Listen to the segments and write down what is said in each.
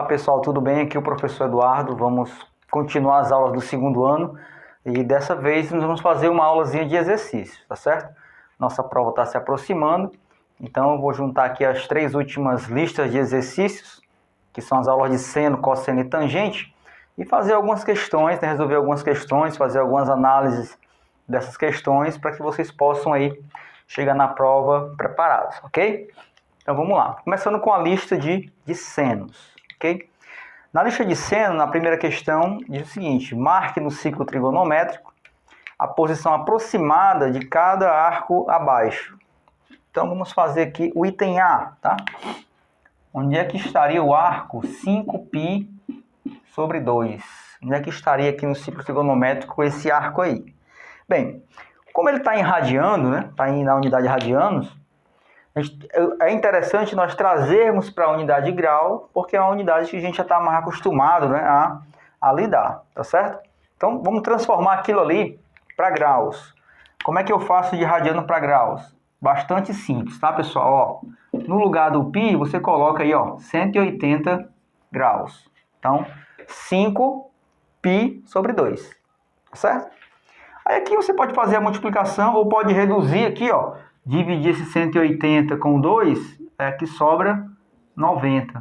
Olá pessoal, tudo bem? Aqui é o professor Eduardo. Vamos continuar as aulas do segundo ano e dessa vez nós vamos fazer uma aulazinha de exercícios, tá certo? Nossa prova está se aproximando, então eu vou juntar aqui as 3 últimas listas de exercícios, que são as aulas de seno, cosseno e tangente, e fazer algumas questões, né? Resolver algumas questões, fazer algumas análises dessas questões para que vocês possam aí chegar na prova preparados, ok? Então vamos lá, começando com a lista de senos, ok? Na lista de seno, na primeira questão, diz o seguinte: marque no ciclo trigonométrico a posição aproximada de cada arco abaixo. Então vamos fazer aqui o item A, tá? Onde é que estaria o arco 5π sobre 2? Onde é que estaria aqui no ciclo trigonométrico esse arco aí? Bem, como ele está em radiano, né? Está na unidade radianos, é interessante nós trazermos para a unidade de grau, porque é uma unidade que a gente já está mais acostumado, né, a lidar, tá certo? Então, vamos transformar aquilo ali para graus. Como é que eu faço de radiano para graus? Bastante simples, tá, pessoal? Ó, no lugar do π, você coloca aí, ó, 180 graus. Então, 5π sobre 2, tá certo? Aí aqui você pode fazer a multiplicação ou pode reduzir aqui, ó, dividir esse 180 com 2, que sobra 90.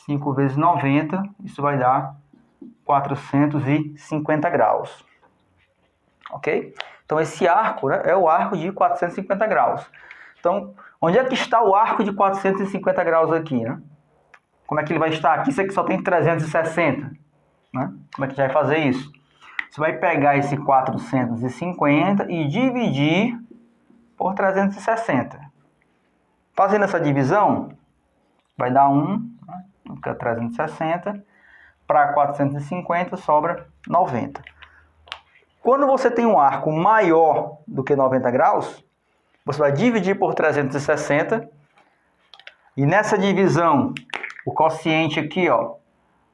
5 vezes 90, isso vai dar 450 graus. Ok? Então, esse arco, né, é o arco de 450 graus. Então, onde é que está o arco de 450 graus aqui, né? Como é que ele vai estar? Aqui, isso aqui só tem 360. Né? Como é que a gente vai fazer isso? Você vai pegar esse 450 e dividir por 360. Fazendo essa divisão, vai dar 1, fica 360, para 450 sobra 90. Quando você tem um arco maior do que 90 graus, você vai dividir por 360, e nessa divisão, o quociente aqui, ó,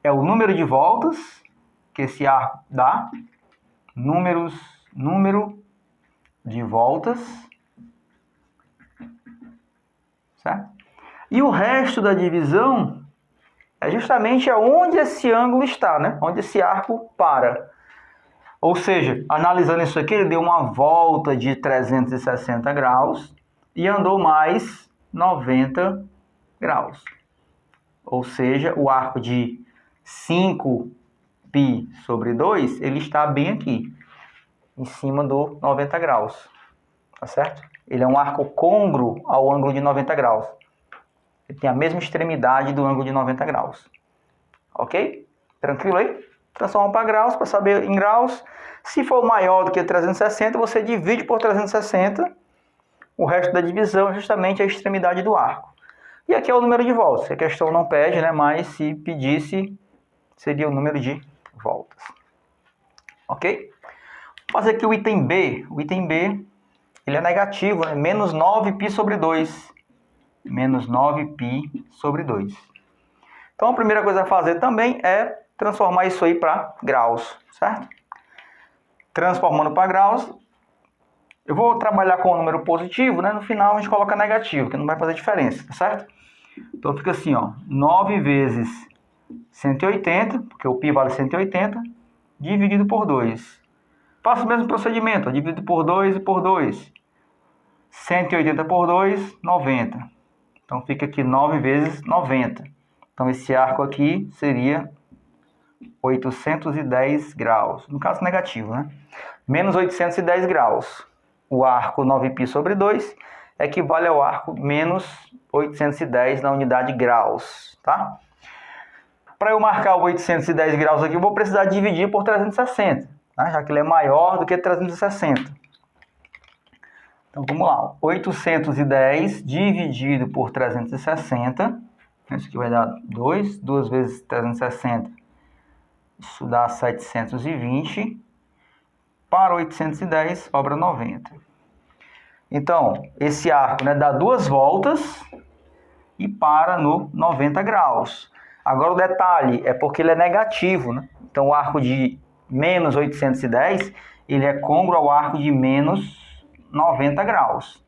é o número de voltas que esse arco dá, número de voltas, certo? E o resto da divisão é justamente onde esse ângulo está, né? Onde esse arco para. Ou seja, analisando isso aqui, ele deu uma volta de 360 graus e andou mais 90 graus. Ou seja, o arco de 5π sobre 2, ele está bem aqui, em cima do 90 graus, tá certo? Ele é um arco côngruo ao ângulo de 90 graus. Ele tem a mesma extremidade do ângulo de 90 graus. Ok? Tranquilo aí? Transforma para graus, para saber em graus. Se for maior do que 360, você divide por 360. O resto da divisão é justamente a extremidade do arco. E aqui é o número de voltas. A questão não pede, né? Mas se pedisse, seria o número de voltas. Ok? Vou fazer aqui o item B. O item B, ele é negativo, né? Menos 9π sobre 2. Menos 9π sobre 2. Então, a primeira coisa a fazer também é transformar isso aí para graus, certo? Transformando para graus, eu vou trabalhar com o número positivo, né? No final a gente coloca negativo, que não vai fazer diferença, tá certo? Então, fica assim, ó, 9 vezes 180, porque o π vale 180, dividido por 2. Faço o mesmo procedimento, ó, dividido por 2 e por 2. 180 por 2, 90. Então, fica aqui 9 vezes 90. Então, esse arco aqui seria 810 graus. No caso, negativo, né? Menos 810 graus. O arco 9π sobre 2 equivale ao arco menos 810 na unidade graus, tá? Para eu marcar o 810 graus aqui, eu vou precisar dividir por 360, tá? Já que ele é maior do que 360. Então, vamos lá. 810 dividido por 360. Isso aqui vai dar 2. 2 vezes 360. Isso dá 720. Para 810, sobra 90. Então, esse arco, né, dá 2 voltas e para no 90 graus. Agora, o detalhe é porque ele é negativo, né? Então, o arco de menos 810, ele é côngruo ao arco de menos 90 graus.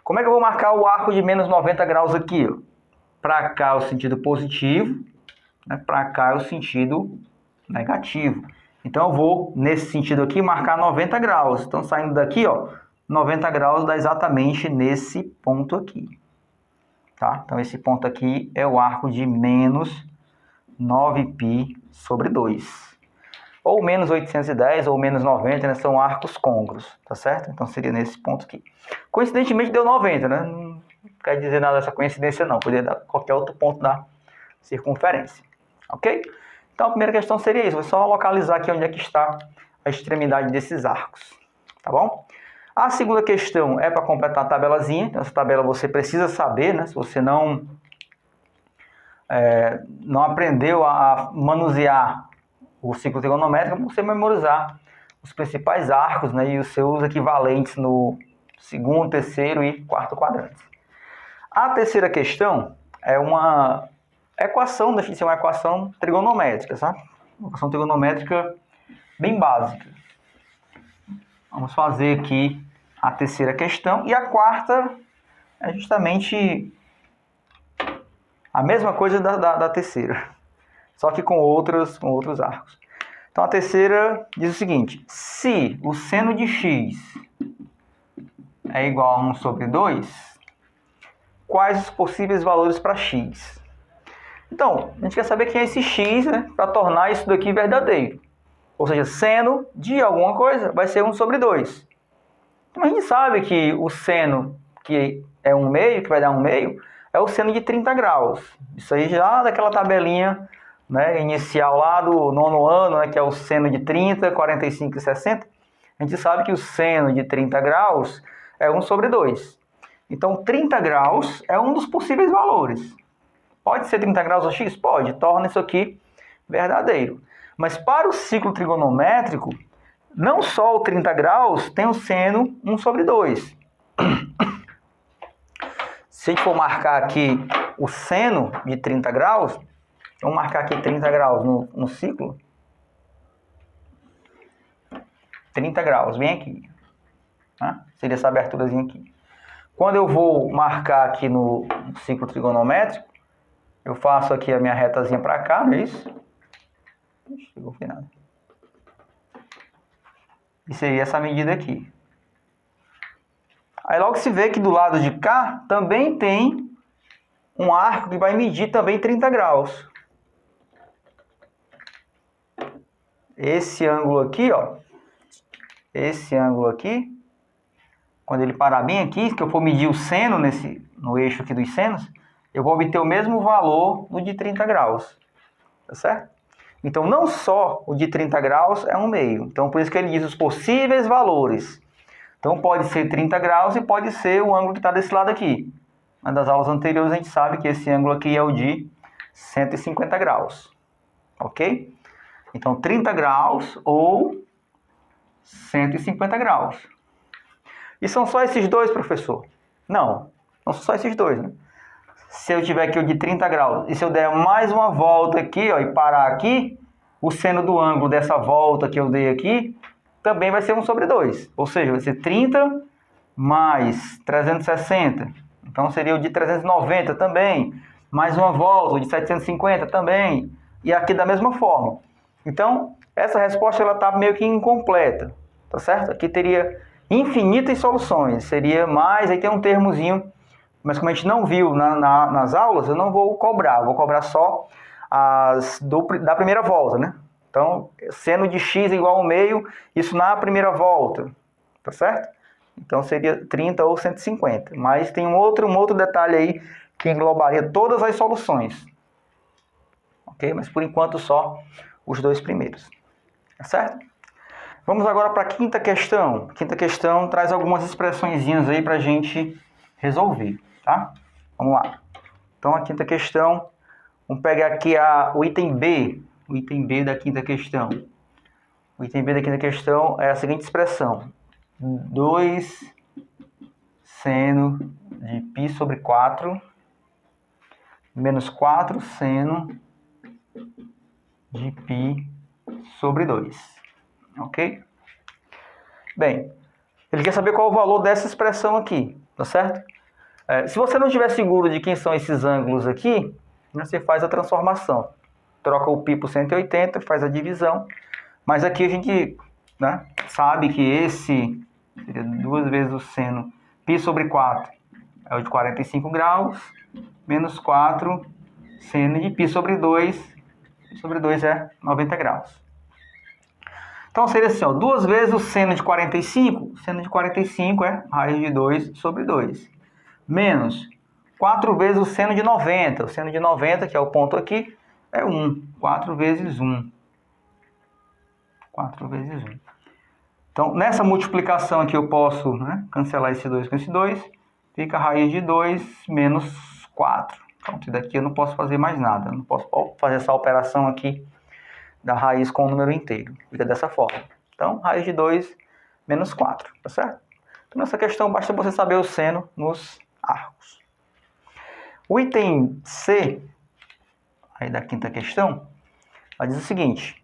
Como é que eu vou marcar o arco de menos 90 graus aqui? para cá é o sentido positivo, né? Para cá é o sentido negativo. Então eu vou, nesse sentido aqui, marcar 90 graus. Então saindo daqui, ó, 90 graus dá exatamente nesse ponto aqui. Tá? Então esse ponto aqui é o arco de menos 9π sobre 2. Ou menos 810 ou menos 90, né? São arcos côncavos, tá certo? Então seria nesse ponto aqui. Coincidentemente deu 90, né? Não quer dizer nada dessa coincidência não. Poderia dar qualquer outro ponto da circunferência. Ok? Então a primeira questão seria isso. Vou só localizar aqui onde é que está a extremidade desses arcos. Tá bom? A segunda questão é para completar a tabelazinha. Essa tabela você precisa saber, né? Se você não aprendeu a manusear o ciclo trigonométrico, você memorizar os principais arcos, né, e os seus equivalentes no segundo, terceiro e quarto quadrante. A terceira questão é uma equação, deixa de ser uma equação trigonométrica, sabe? Uma equação trigonométrica bem básica. Vamos fazer aqui a terceira questão. E a quarta é justamente a mesma coisa da terceira, só que com outros arcos. Então a terceira diz o seguinte: se o seno de x é igual a 1 sobre 2, quais os possíveis valores para x? Então, a gente quer saber quem é esse x, né, para tornar isso daqui verdadeiro. Ou seja, seno de alguma coisa vai ser 1 sobre 2. Então a gente sabe que o seno, que é 1/2, que vai dar 1/2, é o seno de 30 graus. Isso aí já daquela tabelinha, né, inicial lá do nono ano, né, que é o seno de 30, 45 e 60. A gente sabe que o seno de 30 graus é 1 sobre 2. Então 30 graus é um dos possíveis valores. Pode ser 30 graus ou x? Pode. Torna isso aqui verdadeiro. Mas para o ciclo trigonométrico, não só o 30 graus tem o seno 1 sobre 2. Se a gente for marcar aqui o seno de 30 graus, vamos marcar aqui 30 graus no ciclo. 30 graus, bem aqui. Tá? Seria essa aberturazinha aqui. Quando eu vou marcar aqui no ciclo trigonométrico, eu faço aqui a minha retazinha para cá, não é isso? Chegou ao final. E seria essa medida aqui. Aí logo se vê que do lado de cá também tem um arco que vai medir também 30 graus. Esse ângulo aqui, ó. Esse ângulo aqui, quando ele parar bem aqui, que eu for medir o seno no eixo aqui dos senos, eu vou obter o mesmo valor do de 30 graus. Tá certo? Então, não só o de 30 graus é 1/2. Então, por isso que ele diz os possíveis valores. Então, pode ser 30 graus e pode ser o ângulo que está desse lado aqui. Das aulas anteriores, a gente sabe que esse ângulo aqui é o de 150 graus. Ok? Então, 30 graus ou 150 graus. E são só esses dois, professor? Não são só esses dois, né? Se eu tiver aqui o de 30 graus, e se eu der mais uma volta aqui, ó, e parar aqui, o seno do ângulo dessa volta que eu dei aqui, também vai ser 1 sobre 2. Ou seja, vai ser 30 mais 360. Então, seria o de 390 também. Mais uma volta, o de 750 também. E aqui da mesma forma. Então, essa resposta está meio que incompleta. Tá certo? Aqui teria infinitas soluções. Seria mais, aí tem um termozinho. Mas como a gente não viu nas aulas, eu não vou cobrar. Vou cobrar só as da primeira volta, né? Então, seno de x igual ao meio, isso na primeira volta. Tá certo? Então, seria 30 ou 150. Mas tem um outro detalhe aí que englobaria todas as soluções. Ok? Mas, por enquanto, só os dois primeiros. Tá certo? Vamos agora para a quinta questão. A quinta questão traz algumas expressõezinhas aí para a gente resolver. Tá? Vamos lá. Então, a quinta questão, vamos pegar aqui o item B. O item B da quinta questão. O item B da quinta questão é a seguinte expressão. 2 seno de π sobre 4 menos 4 seno de π sobre 2. Ok? Bem, ele quer saber qual é o valor dessa expressão aqui, tá certo? Se você não estiver seguro de quem são esses ângulos aqui, você faz a transformação. Troca o π por 180, faz a divisão. Mas aqui a gente, né, sabe que esse seria 2 vezes o seno π sobre 4 é o de 45 graus, menos 4 seno de π sobre 2. Π sobre 2 é 90 graus. Então seria assim, ó, 2 vezes o seno de 45. O seno de 45 é raiz de 2 sobre 2. Menos 4 vezes o seno de 90. O seno de 90, que é o ponto aqui, é 1. 4 vezes 1. 4 vezes 1. Então, nessa multiplicação aqui eu posso, né, cancelar esse 2 com esse 2. Fica a raiz de 2 menos 4. Então, isso daqui eu não posso fazer mais nada. Eu não posso fazer essa operação aqui da raiz com o número inteiro. Fica dessa forma. Então, raiz de 2 menos 4. Tá certo? Então, nessa questão, basta você saber o seno nos arcos. O item C, aí da quinta questão, ela diz o seguinte.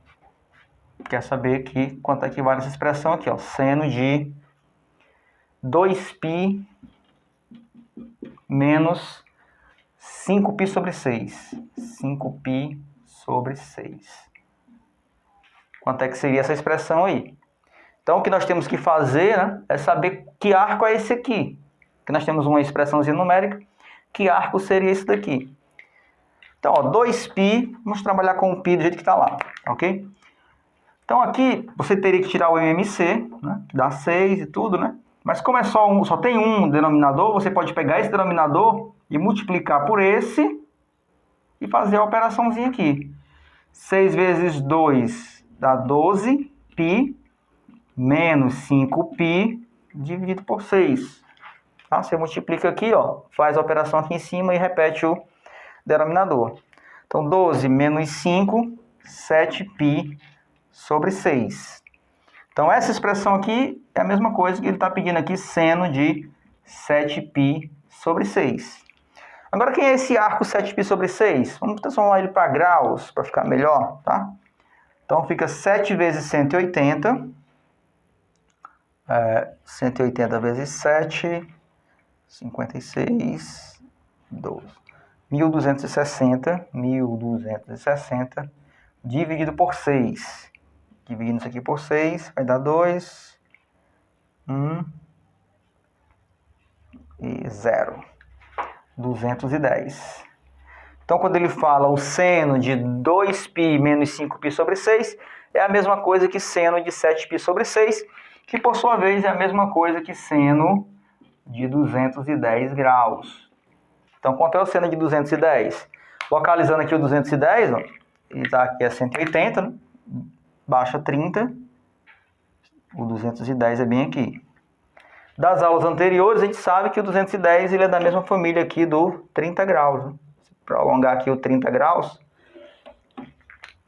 Quer saber que quanto equivale essa expressão aqui, ó, seno de 2π menos 5π sobre 6. 5π sobre 6. Quanto é que seria essa expressão aí? Então, o que nós temos que fazer, né, é saber que arco é esse aqui. Porque nós temos uma expressãozinha numérica. Que arco seria esse daqui? Então, ó, 2π, vamos trabalhar com o π do jeito que está lá, ok? Então, aqui você teria que tirar o MMC, né, que dá 6 e tudo, né? Mas como é só tem um denominador, você pode pegar esse denominador e multiplicar por esse e fazer a operaçãozinha aqui. 6 vezes 2 dá 12π menos 5π dividido por 6. Tá? Você multiplica aqui, ó, faz a operação aqui em cima e repete o denominador. Então, 12 menos 5, 7π sobre 6. Então, essa expressão aqui é a mesma coisa que ele está pedindo aqui, seno de 7π sobre 6. Agora, quem é esse arco 7π sobre 6? Vamos transformar ele para graus, para ficar melhor, tá? Então, fica 7 vezes 180. 180 vezes 7, 56, 12. 1.260 dividido por 6. Dividindo isso aqui por 6, vai dar 2, 1 e 0. 210. Então, quando ele fala o seno de 2π menos 5π sobre 6, é a mesma coisa que seno de 7π sobre 6, que por sua vez é a mesma coisa que seno de 210 graus. Então, quanto é o seno de 210? Localizando aqui o 210, ó, ele está aqui a 180, né? Baixa 30, o 210 é bem aqui. Das aulas anteriores, a gente sabe que o 210 ele é da mesma família aqui do 30 graus. Né? Se prolongar aqui o 30 graus,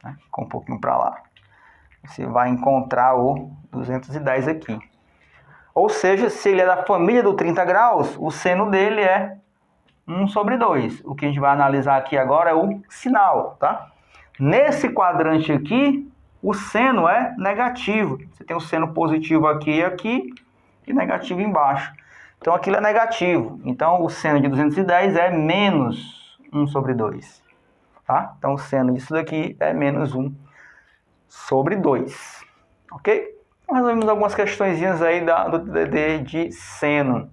né? Ficou um pouquinho para lá. Você vai encontrar o 210 aqui. Ou seja, se ele é da família do 30 graus, o seno dele é 1 sobre 2. O que a gente vai analisar aqui agora é o sinal, tá? Nesse quadrante aqui, o seno é negativo. Você tem o seno positivo aqui e aqui, e negativo embaixo. Então, aquilo é negativo. Então, o seno de 210 é menos 1 sobre 2. Tá? Então, o seno disso daqui é menos 1 sobre 2. Ok? Então, resolvemos algumas questõezinhas aí do TD de seno.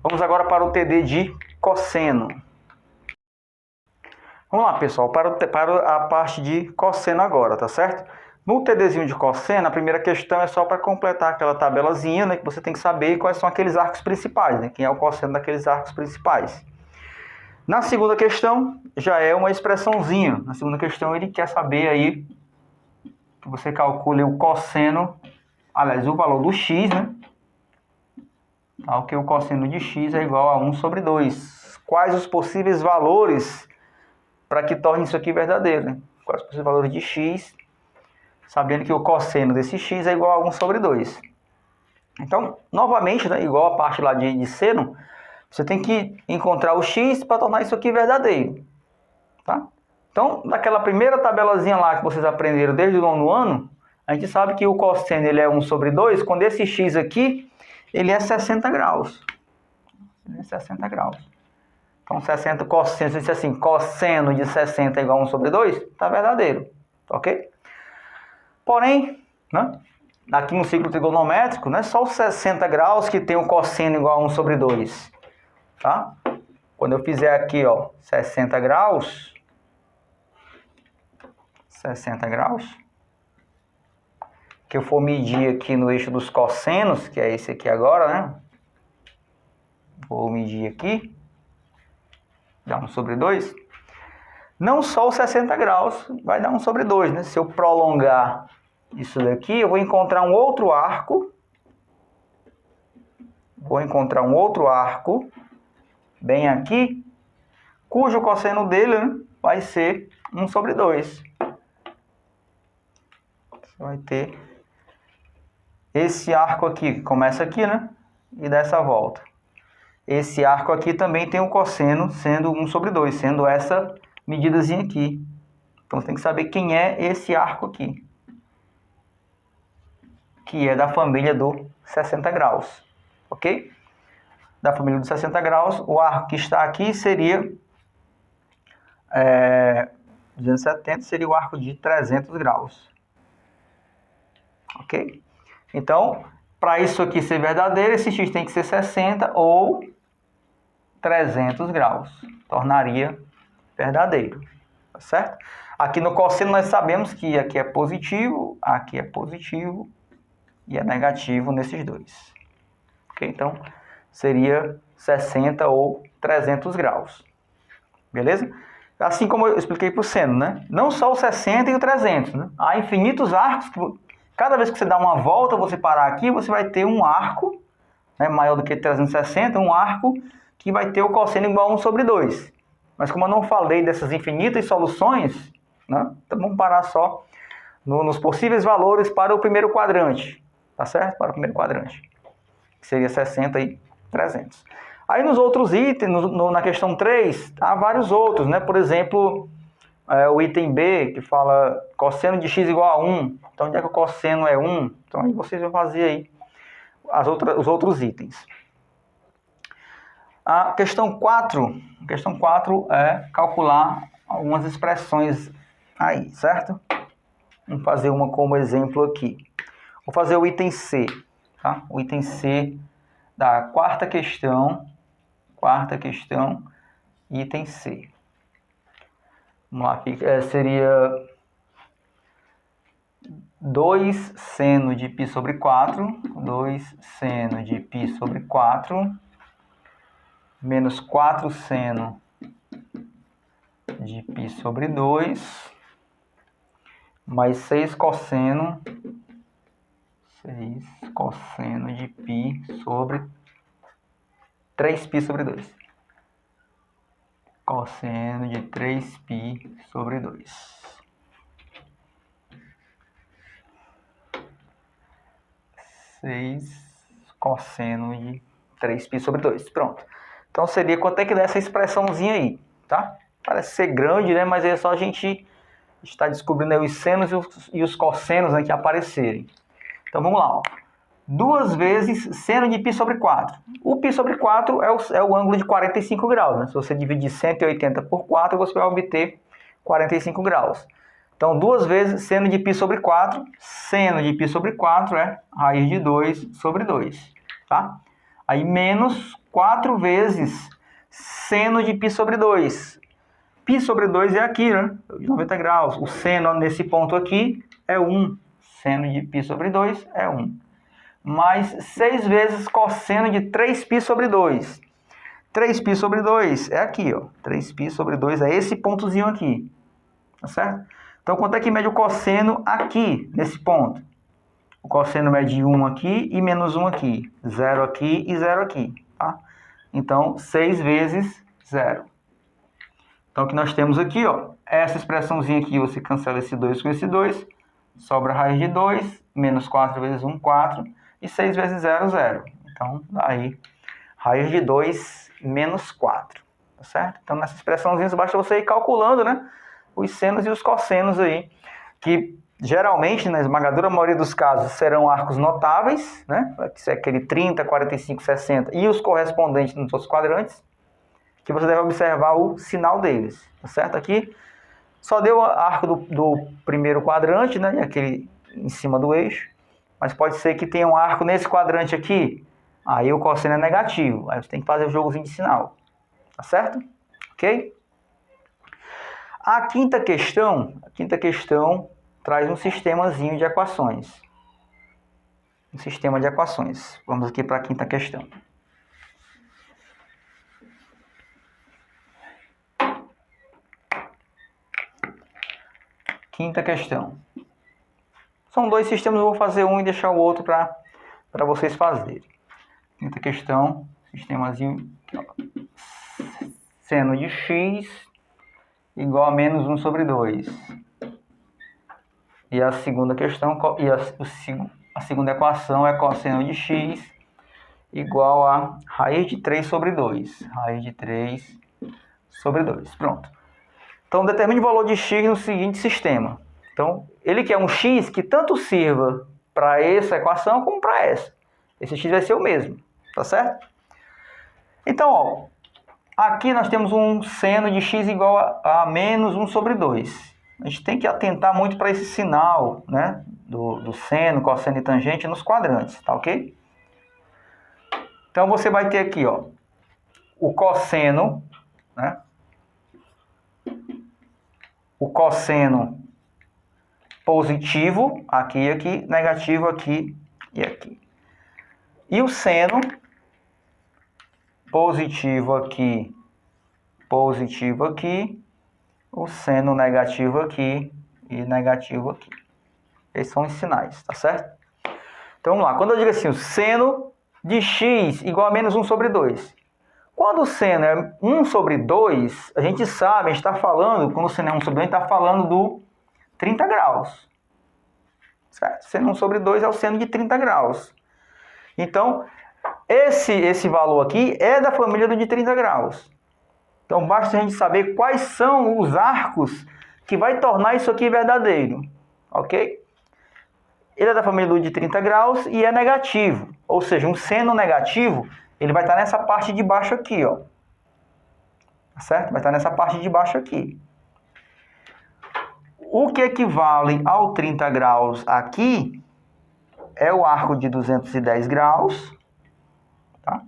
Vamos agora para o TD de cosseno. Vamos lá, pessoal, para a parte de cosseno agora, tá certo? No TDzinho de cosseno, a primeira questão é só para completar aquela tabelazinha, né, que você tem que saber quais são aqueles arcos principais, né, quem é o cosseno daqueles arcos principais. Na segunda questão, já é uma expressãozinha. Na segunda questão, ele quer saber aí que você calcule o cosseno, aliás, o valor do x, né? Tá, que o cosseno de x é igual a 1 sobre 2. Quais os possíveis valores para que torne isso aqui verdadeiro, né? Quais os possíveis valores de x, sabendo que o cosseno desse x é igual a 1 sobre 2. Então, novamente, né, igual a parte lá de seno, você tem que encontrar o x para tornar isso aqui verdadeiro. Tá? Então, naquela primeira tabelazinha lá que vocês aprenderam desde o 9º ano, a gente sabe que o cosseno ele é 1 sobre 2, quando esse x aqui, ele é 60 graus. de 60 graus. Então, 60 cosseno, se diz assim, cosseno de 60 é igual a 1 sobre 2, está verdadeiro, ok? Porém, né, aqui no ciclo trigonométrico, não é só os 60 graus que tem o cosseno igual a 1 sobre 2, tá? Quando eu fizer aqui, ó, 60 graus, que eu for medir aqui no eixo dos cossenos, que é esse aqui agora, né? Vou medir aqui, dá 1 sobre 2. Não só os 60 graus vai dar 1 sobre 2, né? Se eu prolongar isso daqui, eu vou encontrar um outro arco. Bem aqui, cujo cosseno dele, né, vai ser 1 sobre 2. Você vai ter esse arco aqui, que começa aqui, né? E dá essa volta. Esse arco aqui também tem o cosseno sendo 1 sobre 2, sendo essa medidazinha aqui. Então, você tem que saber quem é esse arco aqui, que é da família do 60 graus, ok? Da família dos 60 graus, o arco que está aqui seria 270, seria o arco de 300 graus, ok? Então, para isso aqui ser verdadeiro, esse x tem que ser 60 ou 300 graus, tornaria verdadeiro, tá certo? Aqui no cosseno nós sabemos que aqui é positivo e é negativo nesses dois, ok? Então, seria 60 ou 300 graus, beleza? Assim como eu expliquei para o seno, né? Não só o 60 e o 300, né? Há infinitos arcos que cada vez que você dá uma volta, você parar aqui, você vai ter um arco, né, maior do que 360, um arco que vai ter o cosseno igual a 1 sobre 2. Mas como eu não falei dessas infinitas soluções, né, então vamos parar só nos possíveis valores para o primeiro quadrante, tá certo? Para o primeiro quadrante, que seria 60 e 300. Aí nos outros itens, na questão 3, há vários outros, né? Por exemplo, o item B, que fala cosseno de x igual a 1. Então, onde é que o cosseno é 1? Então, aí vocês vão fazer aí os outros itens. A questão 4 é calcular algumas expressões aí, certo? Vamos fazer uma como exemplo aqui. Vou fazer o item C, tá? O item C da quarta questão, item C. Vamos lá, seria 2 seno de π sobre 4, menos 4 seno de π sobre 2, mais 6 cosseno de π sobre 3π sobre 2. Cosseno de 3π sobre 2. 6 cosseno de 3π sobre 2. Pronto. Então, seria quanto é que dá essa expressãozinha aí, tá? Parece ser grande, né? Mas é só a gente estar descobrindo aí os senos e os cossenos, né, que aparecerem. Então, vamos lá, ó. 2 vezes seno de π sobre 4. O π sobre 4 é o ângulo de 45 graus, né? Se você dividir 180 por 4, você vai obter 45 graus. Então, 2 vezes seno de π sobre 4. Seno de π sobre 4 é raiz de 2 sobre 2, tá? Aí, menos 4 vezes seno de π sobre 2. Π sobre 2 é aqui, né? 90 graus. O seno nesse ponto aqui é 1. Seno de π sobre 2 é 1. Mais 6 vezes cosseno de 3π sobre 2. 3π sobre 2 é aqui, ó. 3π sobre 2 é esse pontozinho aqui, tá certo? Então, quanto é que mede o cosseno aqui, nesse ponto? O cosseno mede 1 aqui e menos 1 aqui. 0 aqui e 0 aqui, tá? Então, 6 vezes 0. Então, o que nós temos aqui, ó, essa expressãozinha aqui, você cancela esse 2 com esse 2, sobra raiz de 2, menos 4 vezes 1, 4, e 6 vezes 0, 0. Então, daí, raiz de 2 menos 4, tá certo? Então, nessa expressãozinha, basta você ir calculando, né, os senos e os cossenos aí, que Geralmente, na esmagadora maioria dos casos, serão arcos notáveis, né? Vai ser aquele 30, 45, 60 e os correspondentes nos outros quadrantes, que você deve observar o sinal deles, tá certo? Aqui só deu o arco do primeiro quadrante, né? Aquele em cima do eixo, mas pode ser que tenha um arco nesse quadrante aqui, aí o cosseno é negativo, aí você tem que fazer o jogozinho de sinal, tá certo? Ok? A quinta questão traz um sistemazinho de equações. Um sistema de equações. Vamos aqui para a quinta questão. Quinta questão. São dois sistemas, eu vou fazer um e deixar o outro para vocês fazerem. Quinta questão, sistemazinho, seno de x igual a menos 1 sobre 2. E a segunda questão, a segunda equação é cosseno de x igual a raiz de 3 sobre 2. Raiz de 3 sobre 2. Pronto. Então, determine o valor de x no seguinte sistema. Então, ele quer um x que tanto sirva para essa equação como para essa. Esse x vai ser o mesmo, tá certo? Então, ó, aqui nós temos um seno de x igual a menos 1 sobre 2. A gente tem que atentar muito para esse sinal, né, do seno, cosseno e tangente nos quadrantes, tá ok? Então, você vai ter aqui, ó, o cosseno, né? O cosseno positivo, aqui e aqui, negativo aqui e aqui. E o seno positivo aqui, o seno negativo aqui e negativo aqui. Esses são os sinais, tá certo? Então vamos lá, quando eu digo assim, o seno de x igual a menos 1 sobre 2. Quando o seno é 1 sobre 2, a gente sabe, a gente está falando, quando o seno é 1 sobre 2, a gente está falando do 30 graus. Certo? Seno 1 sobre 2 é o seno de 30 graus. Então, esse valor aqui é da família do de 30 graus. Então, basta a gente saber quais são os arcos que vai tornar isso aqui verdadeiro. Ok? Ele é da família do de 30 graus e é negativo. Ou seja, um seno negativo, ele vai estar nessa parte de baixo aqui, ó. Tá certo? Vai estar nessa parte de baixo aqui. O que equivale ao 30 graus aqui é o arco de 210 graus, tá?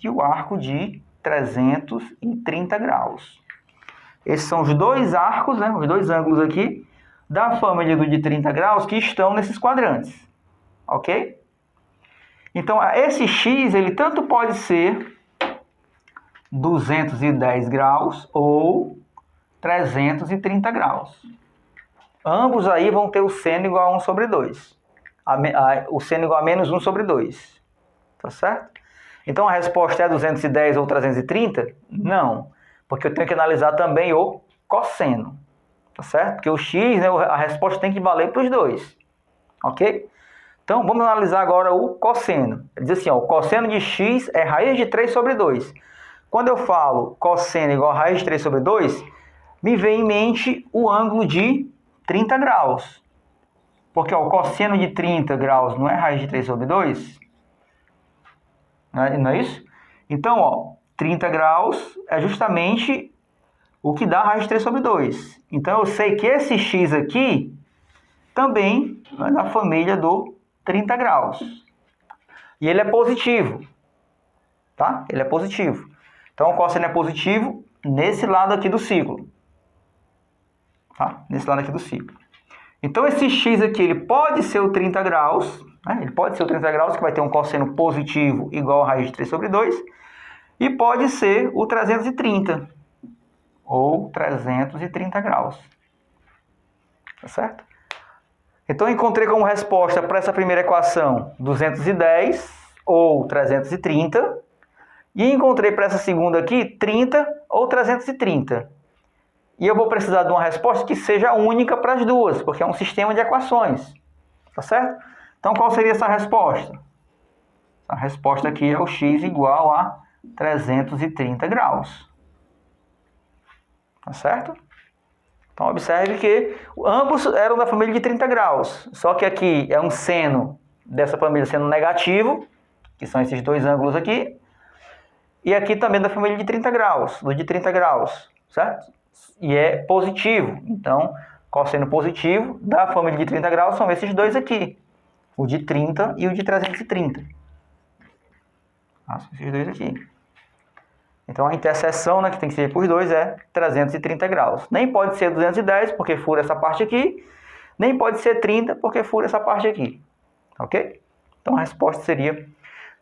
E o arco de 330 graus. Esses são os dois arcos, né? Os dois ângulos aqui da família do de 30 graus que estão nesses quadrantes. Ok? Então, esse x, ele tanto pode ser 210 graus ou 330 graus. Ambos aí vão ter o seno igual a 1 sobre 2. O seno igual a menos 1 sobre 2. Tá certo? Então, a resposta é 210 ou 330? Não. Porque eu tenho que analisar também o cosseno. Tá certo? Porque o x, né, a resposta tem que valer para os dois. Ok? Então, vamos analisar agora o cosseno. Ele diz assim, ó, o cosseno de x é raiz de 3 sobre 2. Quando eu falo cosseno igual a raiz de 3 sobre 2, me vem em mente o ângulo de 30 graus. Porque ó, o cosseno de 30 graus não é raiz de 3 sobre 2? Não é isso? Então, ó, 30 graus é justamente o que dá raiz de 3 sobre 2. Então, eu sei que esse x aqui também é da família do 30 graus. E ele é positivo. Tá? Ele é positivo. Então, o cosseno é positivo nesse lado aqui do ciclo. Tá? Nesse lado aqui do ciclo. Então, esse x aqui, ele pode ser o 30 graus, né? Ele pode ser o 30 graus, que vai ter um cosseno positivo igual a raiz de 3 sobre 2, e pode ser o 330, ou 330 graus. Tá certo? Então, eu encontrei como resposta para essa primeira equação 210 ou 330, e encontrei para essa segunda aqui 30 ou 330. E eu vou precisar de uma resposta que seja única para as duas, porque é um sistema de equações. Tá certo? Então, qual seria essa resposta? A resposta aqui é o x igual a 330 graus. Tá certo? Então, observe que ambos eram da família de 30 graus. Só que aqui é um seno dessa família sendo negativo, que são esses dois ângulos aqui. E aqui também da família de 30 graus, do de 30 graus, certo? E é positivo. Então, cosseno positivo da família de 30 graus são esses dois aqui. O de 30 e o de 330. São esses dois aqui. Então, a interseção, né, que tem que ser por dois, é 330 graus. Nem pode ser 210, porque fura essa parte aqui. Nem pode ser 30, porque fura essa parte aqui. Ok? Então, a resposta seria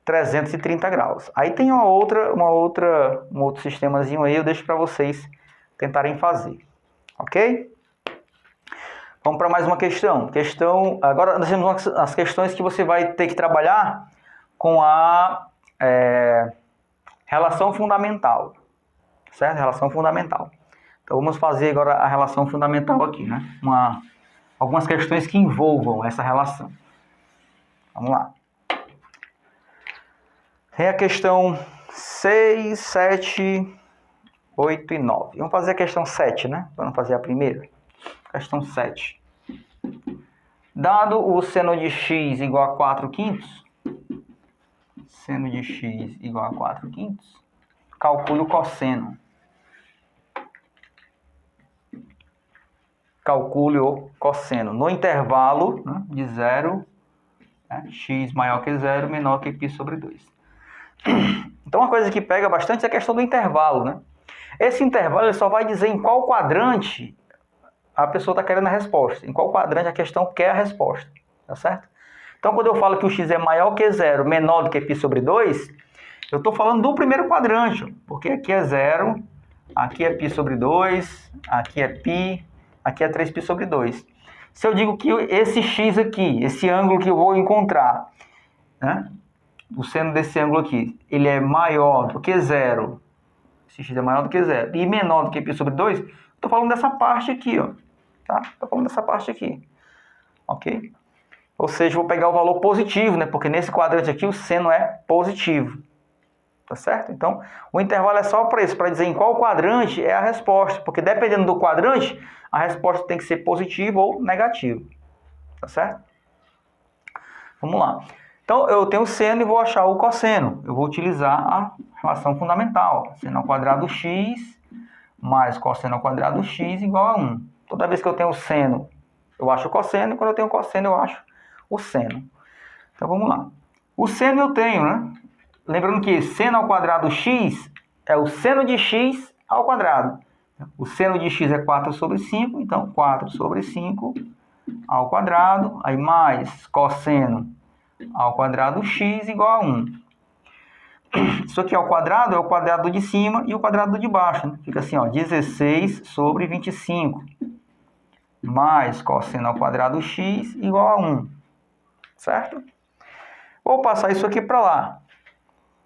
330 graus. Aí tem um outro sistemazinho aí, eu deixo para vocês tentarem fazer. Ok? Vamos para mais uma questão. Agora, nós temos as questões que você vai ter que trabalhar com a... relação fundamental, certo? Relação fundamental. Então, vamos fazer agora a relação fundamental aqui, né? Algumas questões que envolvam essa relação. Vamos lá. Tem a questão 6, 7, 8 e 9. Vamos fazer a questão 7, né? Vamos fazer a primeira. Questão 7. Dado o seno de x igual a 4 quintos, seno de x igual a 4 quintos, calcule o cosseno. Calcule o cosseno no intervalo, né, de 0, né, x maior que 0, menor que π sobre 2. Então, uma coisa que pega bastante é a questão do intervalo, né? Esse intervalo ele só vai dizer em qual quadrante a pessoa está querendo a resposta, em qual quadrante a questão quer a resposta, tá certo? Então, quando eu falo que o x é maior que 0, menor do que π sobre 2, eu estou falando do primeiro quadrante, porque aqui é 0, aqui é π sobre 2, aqui é π, aqui é 3π sobre 2. Se eu digo que esse x aqui, esse ângulo que eu vou encontrar, né, o seno desse ângulo aqui, ele é maior do que 0, esse x é maior do que 0, e menor do que π sobre 2, estou falando dessa parte aqui, ó, tá? Estou falando dessa parte aqui, ok? Ou seja, vou pegar o valor positivo, né? Porque nesse quadrante aqui o seno é positivo. Tá certo? Então, o intervalo é só para isso, para dizer em qual quadrante é a resposta. Porque dependendo do quadrante, a resposta tem que ser positiva ou negativa. Tá certo? Vamos lá. Então, eu tenho o seno e vou achar o cosseno. Eu vou utilizar a relação fundamental. Seno ao quadrado x mais cosseno ao quadrado x igual a 1. Toda vez que eu tenho o seno, eu acho o cosseno. E quando eu tenho o cosseno, eu acho o seno. Então, vamos lá. O seno eu tenho, né? Lembrando que seno ao quadrado x é o seno de x ao quadrado. O seno de x é 4 sobre 5, então 4 sobre 5 ao quadrado, aí mais cosseno ao quadrado x igual a 1. Isso aqui ao quadrado é o quadrado de cima e o quadrado de baixo, né? Fica assim, ó, 16 sobre 25, mais cosseno ao quadrado x igual a 1, certo? Vou passar isso aqui para lá.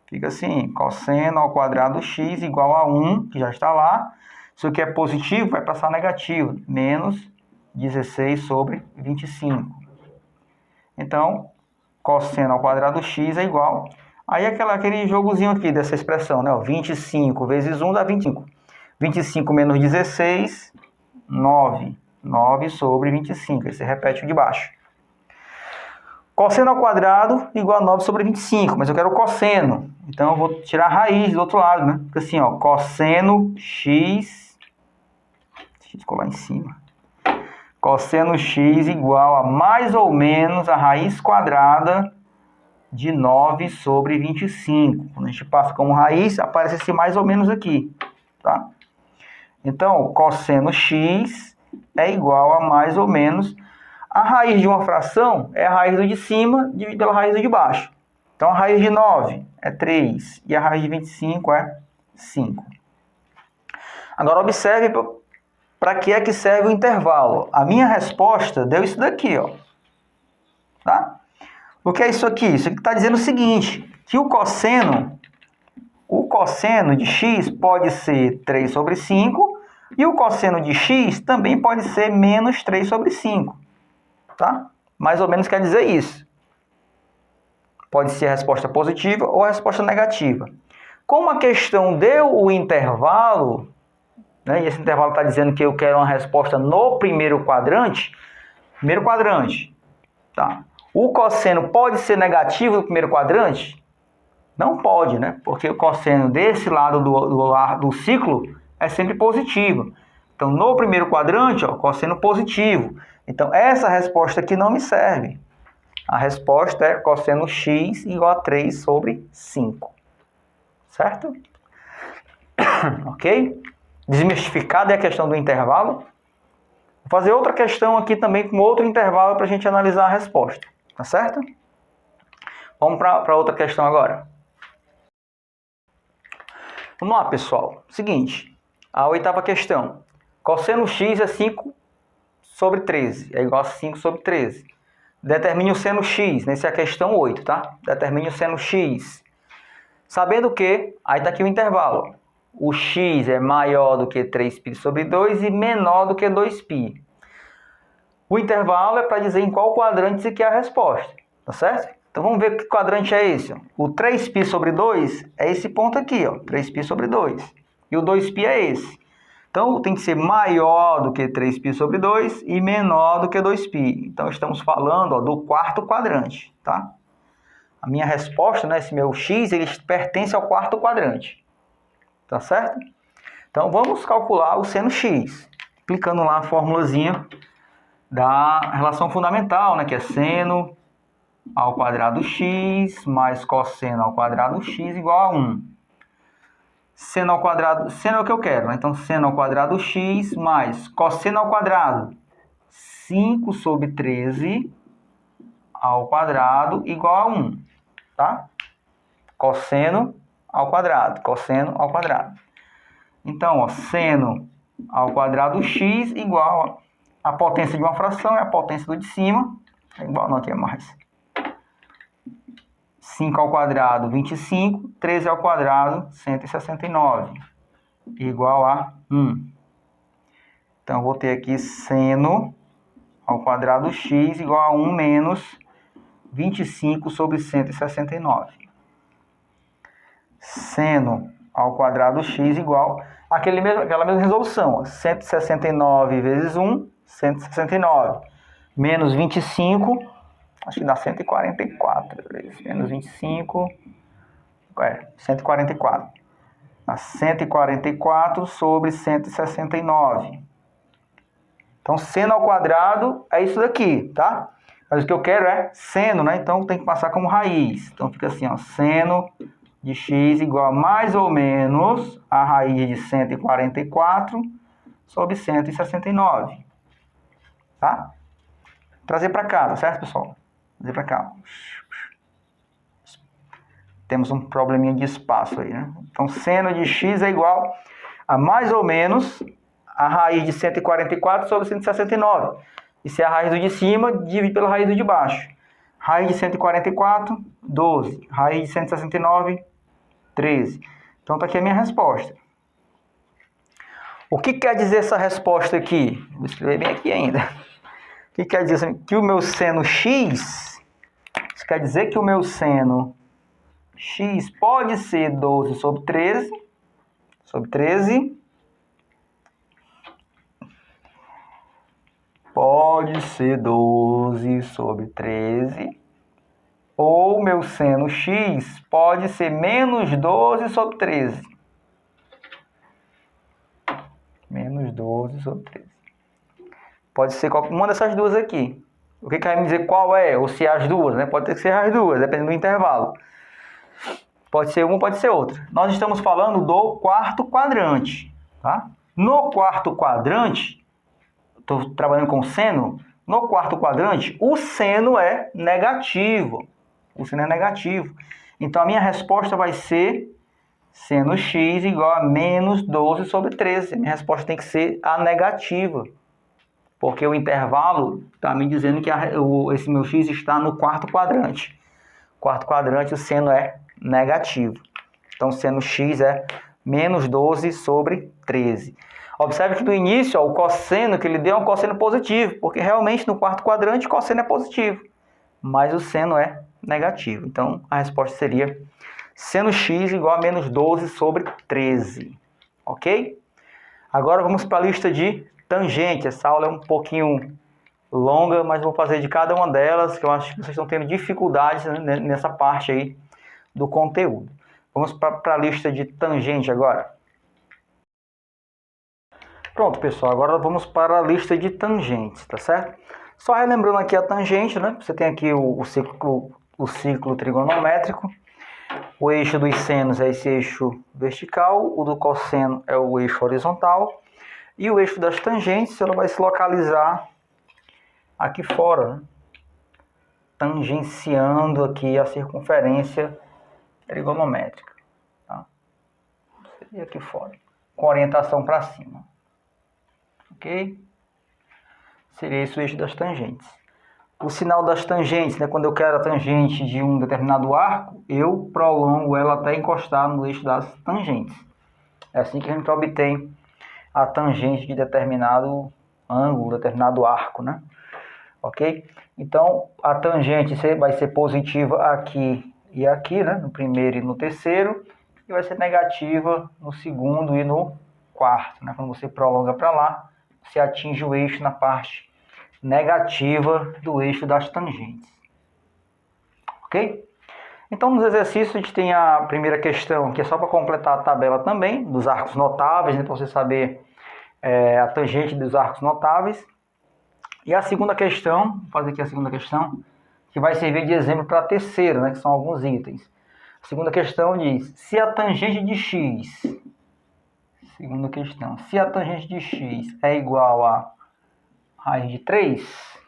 Fica assim, cosseno ao quadrado x igual a 1, que já está lá. Isso aqui é positivo, vai passar negativo, menos 16 sobre 25. Então, cosseno ao quadrado x é igual... Aí aquele jogozinho aqui dessa expressão, né? 25 vezes 1 dá 25. 25 menos 16, 9. 9 sobre 25. Aí você repete o de baixo. Cosseno ao quadrado igual a 9 sobre 25, mas eu quero o cosseno. Então, eu vou tirar a raiz do outro lado, né? Fica assim, ó, cosseno x... X ficou lá em cima. Cosseno x igual a mais ou menos a raiz quadrada de 9 sobre 25. Quando a gente passa como raiz, aparece esse mais ou menos aqui, tá? Então, cosseno x é igual a mais ou menos... A raiz de uma fração é a raiz do de cima dividido pela raiz do de baixo. Então, a raiz de 9 é 3 e a raiz de 25 é 5. Agora, observe para que é que serve o intervalo. A minha resposta deu isso daqui, ó. Tá? O que é isso aqui? Isso aqui está dizendo o seguinte, que o cosseno de x pode ser 3 sobre 5 e o cosseno de x também pode ser menos 3 sobre 5. Tá? Mais ou menos quer dizer isso. Pode ser a resposta positiva ou a resposta negativa. Como a questão deu o intervalo, né? E esse intervalo está dizendo que eu quero uma resposta no primeiro quadrante. Primeiro quadrante. Tá. O cosseno pode ser negativo no primeiro quadrante? Não pode, né? Porque o cosseno desse lado do ciclo é sempre positivo. Então, no primeiro quadrante, ó, cosseno positivo. Então, essa resposta aqui não me serve. A resposta é cosseno x igual a 3 sobre 5. Certo? Ok? Desmistificada é a questão do intervalo. Vou fazer outra questão aqui também com outro intervalo para a gente analisar a resposta. Tá certo? Vamos para outra questão agora. Vamos lá, pessoal. Seguinte, a oitava questão. Cosseno x é 5 sobre 13. É igual a 5 sobre 13. Determine o seno x. Nessa é a questão 8, tá? Determine o seno x. Sabendo que, aí está aqui o intervalo. O x é maior do que 3π sobre 2 e menor do que 2π. O intervalo é para dizer em qual quadrante se quer a resposta. Tá certo? Então vamos ver que quadrante é esse. Ó. O 3π sobre 2 é esse ponto aqui, ó, 3π sobre 2. E o 2π é esse. Então tem que ser maior do que 3π sobre 2 e menor do que 2π. Então estamos falando, ó, do quarto quadrante. Tá? A minha resposta, né, esse meu x, ele pertence ao quarto quadrante. Tá certo? Então vamos calcular o seno x. Aplicando lá a formulazinha da relação fundamental, né, que é seno ao quadrado x mais cosseno ao quadrado x igual a 1. Seno ao quadrado, seno é o que eu quero, né? Então seno ao quadrado x mais cosseno ao quadrado 5 sobre 13 ao quadrado igual a 1, tá? Cosseno ao quadrado, cosseno ao quadrado. Então, ó, seno ao quadrado x igual a potência de uma fração é a potência do de cima, é igual, não, aqui é mais. 5 ao quadrado, 25, 13 ao quadrado, 169, igual a 1. Então, eu vou ter aqui seno ao quadrado x igual a 1 menos 25 sobre 169. Seno ao quadrado x igual aquela mesma resolução, ó, 169 vezes 1, 169, menos 25, acho que dá 144, menos 25, 144. Dá 144 sobre 169. Então, seno ao quadrado é isso daqui, tá? Mas o que eu quero é seno, né? Então, tem que passar como raiz. Então, fica assim, ó, seno de x igual a mais ou menos a raiz de 144 sobre 169. Tá? Trazer para cá, tá certo, pessoal? Trazer para cá. Temos um probleminha de espaço aí, né? Então, seno de x é igual a mais ou menos a raiz de 144 sobre 169. E se é a raiz do de cima, divide pela raiz do de baixo. Raiz de 144, 12. Raiz de 169, 13. Então, está aqui a minha resposta. O que quer dizer essa resposta aqui? Vou escrever bem aqui ainda. O que quer dizer que o meu seno x, isso quer dizer que o meu seno x pode ser 12 sobre 13, pode ser 12 sobre 13, ou meu seno x pode ser menos 12 sobre 13. Menos 12 sobre 13. Pode ser uma dessas duas aqui. O que quer me dizer qual é? Ou se é as duas, né? Pode ter que ser as duas, dependendo do intervalo. Pode ser uma, pode ser outra. Nós estamos falando do quarto quadrante, tá? No quarto quadrante, estou trabalhando com seno. No quarto quadrante, o seno é negativo. O seno é negativo. Então, a minha resposta vai ser seno x igual a menos 12 sobre 13. A minha resposta tem que ser a negativa. Porque o intervalo está me dizendo que esse meu x está no quarto quadrante. Quarto quadrante, o seno é negativo. Então, seno x é menos 12 sobre 13. Observe que no início, ó, o cosseno que ele deu é um cosseno positivo, porque realmente no quarto quadrante o cosseno é positivo, mas o seno é negativo. Então, a resposta seria seno x igual a menos 12 sobre 13. Ok? Agora vamos para a lista de tangente. Essa aula é um pouquinho longa, mas vou fazer de cada uma delas, que eu acho que vocês estão tendo dificuldades, né, nessa parte aí do conteúdo. Vamos para a lista de tangente agora. Pronto, pessoal, agora vamos para a lista de tangentes, tá certo? Só relembrando aqui a tangente, né? Você tem aqui o ciclo trigonométrico. O eixo dos senos é esse eixo vertical, o do cosseno é o eixo horizontal. E o eixo das tangentes, ela vai se localizar aqui fora, né? Tangenciando aqui a circunferência trigonométrica. Tá? Seria aqui fora, com orientação para cima. Ok? Seria esse o eixo das tangentes. O sinal das tangentes, né, quando eu quero a tangente de um determinado arco, eu prolongo ela até encostar no eixo das tangentes. É assim que a gente obtém a tangente de determinado ângulo, determinado arco, né? Ok? Então, a tangente vai ser positiva aqui e aqui, né? No primeiro e no terceiro, e vai ser negativa no segundo e no quarto, né? Quando você prolonga para lá, você atinge o eixo na parte negativa do eixo das tangentes. Ok? Então, nos exercícios, a gente tem a primeira questão, que é só para completar a tabela também, dos arcos notáveis, né, para você saber a tangente dos arcos notáveis. E a segunda questão, vou fazer aqui a segunda questão, que vai servir de exemplo para a terceira, né, que são alguns itens. A segunda questão diz, se a tangente de x, segunda questão, se a tangente de x é igual a raiz de 3,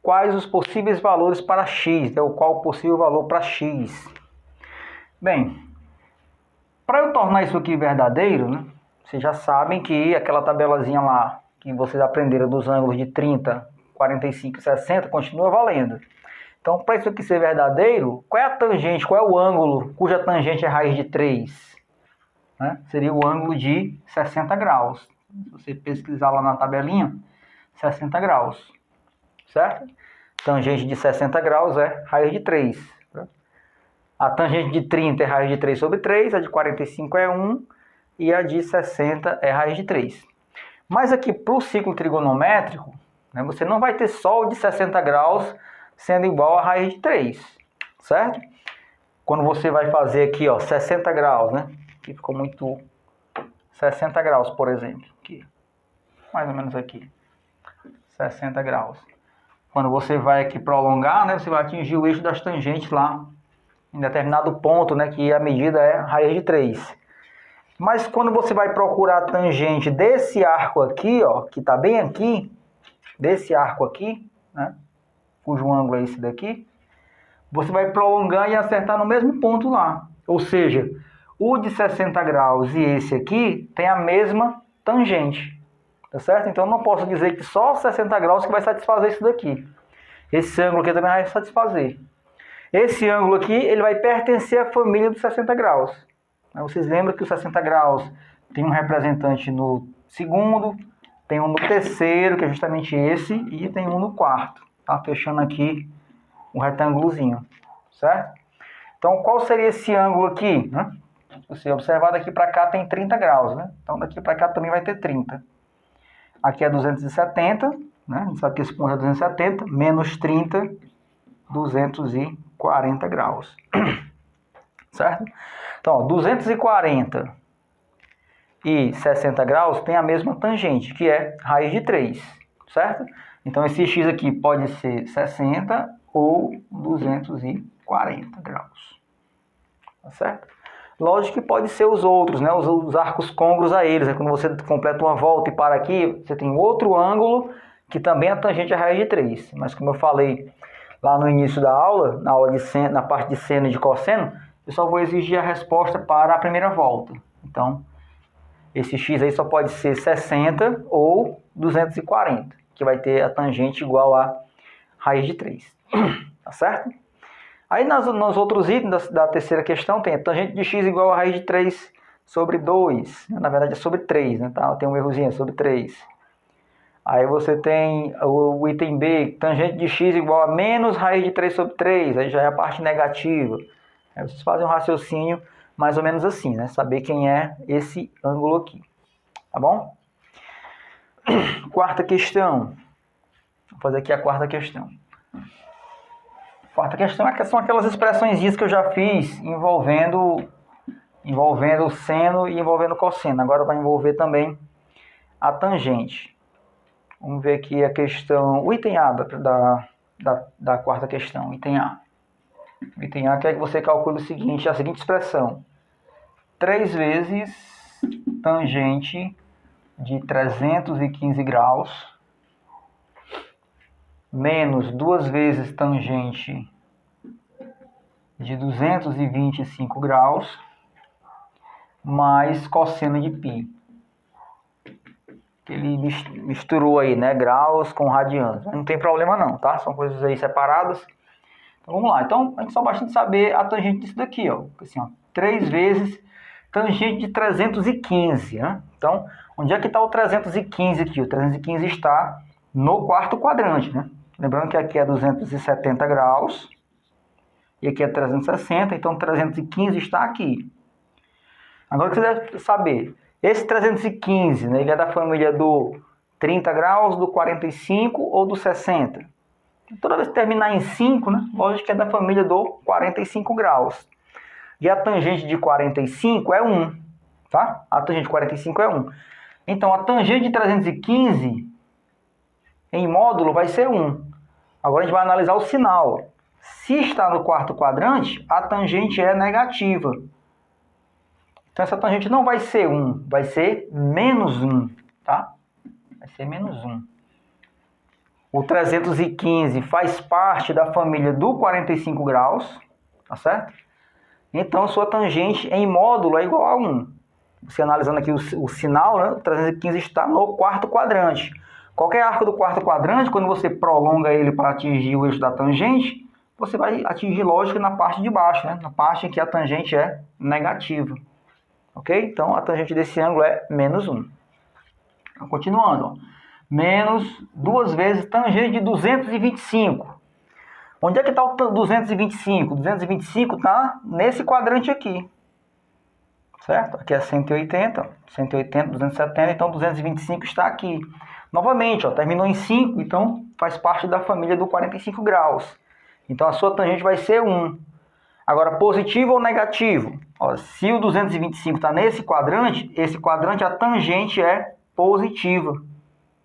quais os possíveis valores para x, né? Qual o possível valor para x? Bem, para eu tornar isso aqui verdadeiro, né, vocês já sabem que aquela tabelazinha lá que vocês aprenderam dos ângulos de 30, 45 e 60 continua valendo. Então, para isso aqui ser verdadeiro, qual é a tangente, qual é o ângulo cuja tangente é raiz de 3? Né? Seria o ângulo de 60 graus. Se você pesquisar lá na tabelinha, 60 graus. Certo? Tangente de 60 graus é raiz de 3. Tá? A tangente de 30 é raiz de 3 sobre 3, a de 45 é 1 e a de 60 é raiz de 3. Mas aqui para o ciclo trigonométrico, né, você não vai ter só o de 60 graus sendo igual a raiz de 3, certo? Quando você vai fazer aqui, ó, 60 graus, né? Aqui ficou muito 60 graus, por exemplo. Aqui, mais ou menos aqui. 60 graus. Quando você vai aqui prolongar, né, você vai atingir o eixo das tangentes lá, em determinado ponto, né, que a medida é raiz de 3. Mas quando você vai procurar a tangente desse arco aqui, ó, que está bem aqui, desse arco aqui, né, cujo ângulo é esse daqui, você vai prolongar e acertar no mesmo ponto lá. Ou seja, o de 60 graus e esse aqui tem a mesma tangente. Tá certo? Então, eu não posso dizer que só 60 graus que vai satisfazer isso daqui. Esse ângulo aqui também vai satisfazer. Esse ângulo aqui, ele vai pertencer à família dos 60 graus. Vocês lembram que os 60 graus tem um representante no segundo, tem um no terceiro, que é justamente esse, e tem um no quarto. Tá fechando aqui um retângulozinho, certo? Então, qual seria esse ângulo aqui? Né? Se você observar, daqui para cá tem 30 graus, né? Então, daqui para cá também vai ter 30. Aqui é 270, né? A gente sabe que esse ponto é 270, menos 30, 240 graus. Certo? Então, ó, 240 e 60 graus tem a mesma tangente, que é raiz de 3, certo? Então, esse x aqui pode ser 60 ou 240 graus. Tá certo? Lógico que pode ser os outros, né? Os arcos côngruos a eles. Né? Quando você completa uma volta e para aqui, você tem outro ângulo que também é tangente à raiz de 3. Mas como eu falei lá no início da aula, na parte de seno e de cosseno, eu só vou exigir a resposta para a primeira volta. Então, esse x aí só pode ser 60 ou 240, que vai ter a tangente igual a raiz de 3. Tá certo? Aí nos outros itens da terceira questão tem a tangente de x igual a raiz de 3 sobre 2. Na verdade é sobre 3, né? Tá? Tem um errozinho, é sobre 3. Aí você tem o item B, tangente de x igual a menos raiz de 3 sobre 3. Aí já é a parte negativa. Aí vocês fazem um raciocínio mais ou menos assim, né? Saber quem é esse ângulo aqui. tá bom? Quarta questão. Vou fazer aqui a quarta questão. Quarta questão são aquelas expressões que eu já fiz envolvendo seno e envolvendo cosseno. Agora vai envolver também a tangente. Vamos ver aqui a questão, o item A da quarta questão, item A. O item A quer que você calcule o seguinte, a seguinte expressão. 3 vezes tangente de 315 graus menos 2 vezes tangente de 225 graus mais cosseno de π. Que ele misturou aí, né, graus com radianos. Não tem problema não, tá? São coisas aí separadas. Então vamos lá. Então a gente só basta saber a tangente disso daqui, ó. Assim, ó, 3 vezes tangente de 315, né? Então, onde é que está o 315 aqui? O 315 está no quarto quadrante, né? Lembrando que aqui é 270 graus e aqui é 360, então 315 está aqui. Agora o que você deve saber, esse 315, né, ele é da família do 30 graus, do 45 ou do 60? Toda vez que terminar em 5, né, lógico que é da família do 45 graus. E a tangente de 45 é 1, tá? A tangente de 45 é 1. Então, a tangente de 315 em módulo vai ser 1. Agora a gente vai analisar o sinal. Se está no quarto quadrante, a tangente é negativa. Então, essa tangente não vai ser 1, vai ser menos 1, tá? Vai ser menos 1. O 315 faz parte da família do 45 graus, tá certo? Então, sua tangente em módulo é igual a 1. Você analisando aqui o sinal, né, o 315 está no quarto quadrante. Qualquer arco do quarto quadrante, quando você prolonga ele para atingir o eixo da tangente, você vai atingir, lógico, na parte de baixo, né? Na parte em que a tangente é negativa. Ok? Então, a tangente desse ângulo é menos 1. Então, continuando. Ó. Menos 2 vezes tangente de 225. Onde é que está o 225? 225 está nesse quadrante aqui. Certo? Aqui é 180. 180, 270. Então, 225 está aqui. Novamente, ó, terminou em 5. Então, faz parte da família do 45 graus. Então, a sua tangente vai ser 1. Agora, positivo ou negativo? Ó, se o 225 está nesse quadrante, esse quadrante, a tangente é positiva.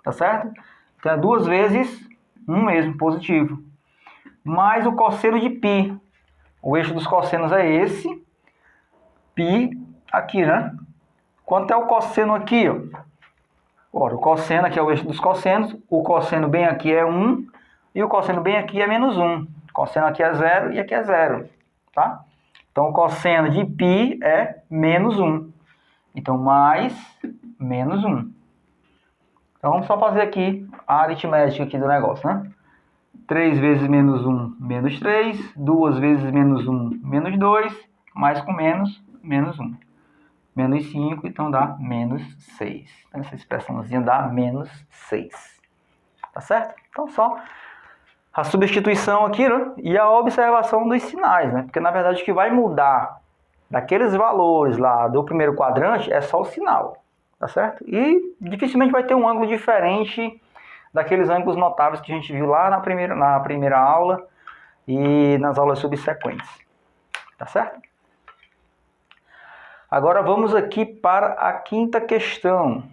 Tá certo? Então, é 2 vezes 1 mesmo, positivo. Mais o cosseno de π. O eixo dos cossenos é esse. Π aqui, né? Quanto é o cosseno aqui? Ó? Ora, o cosseno aqui é o eixo dos cossenos. O cosseno bem aqui é 1. E o cosseno bem aqui é menos 1. O cosseno aqui é 0 e aqui é 0. Tá? Então, o cosseno de π é menos 1. Então, mais menos 1. Então, vamos só fazer aqui a aritmética aqui do negócio, né? 3 vezes menos 1, menos 3. 2 vezes menos 1, menos 2. Mais com menos, menos 1. Menos 5, então dá menos 6. Então, essa expressãozinha dá menos 6. Tá certo? Então, só a substituição aqui, né? E a observação dos sinais, né? Porque, na verdade, o que vai mudar daqueles valores lá do primeiro quadrante é só o sinal. Tá certo? E dificilmente vai ter um ângulo diferente daqueles ângulos notáveis que a gente viu lá na primeira aula e nas aulas subsequentes. Tá certo? Agora vamos aqui para a quinta questão.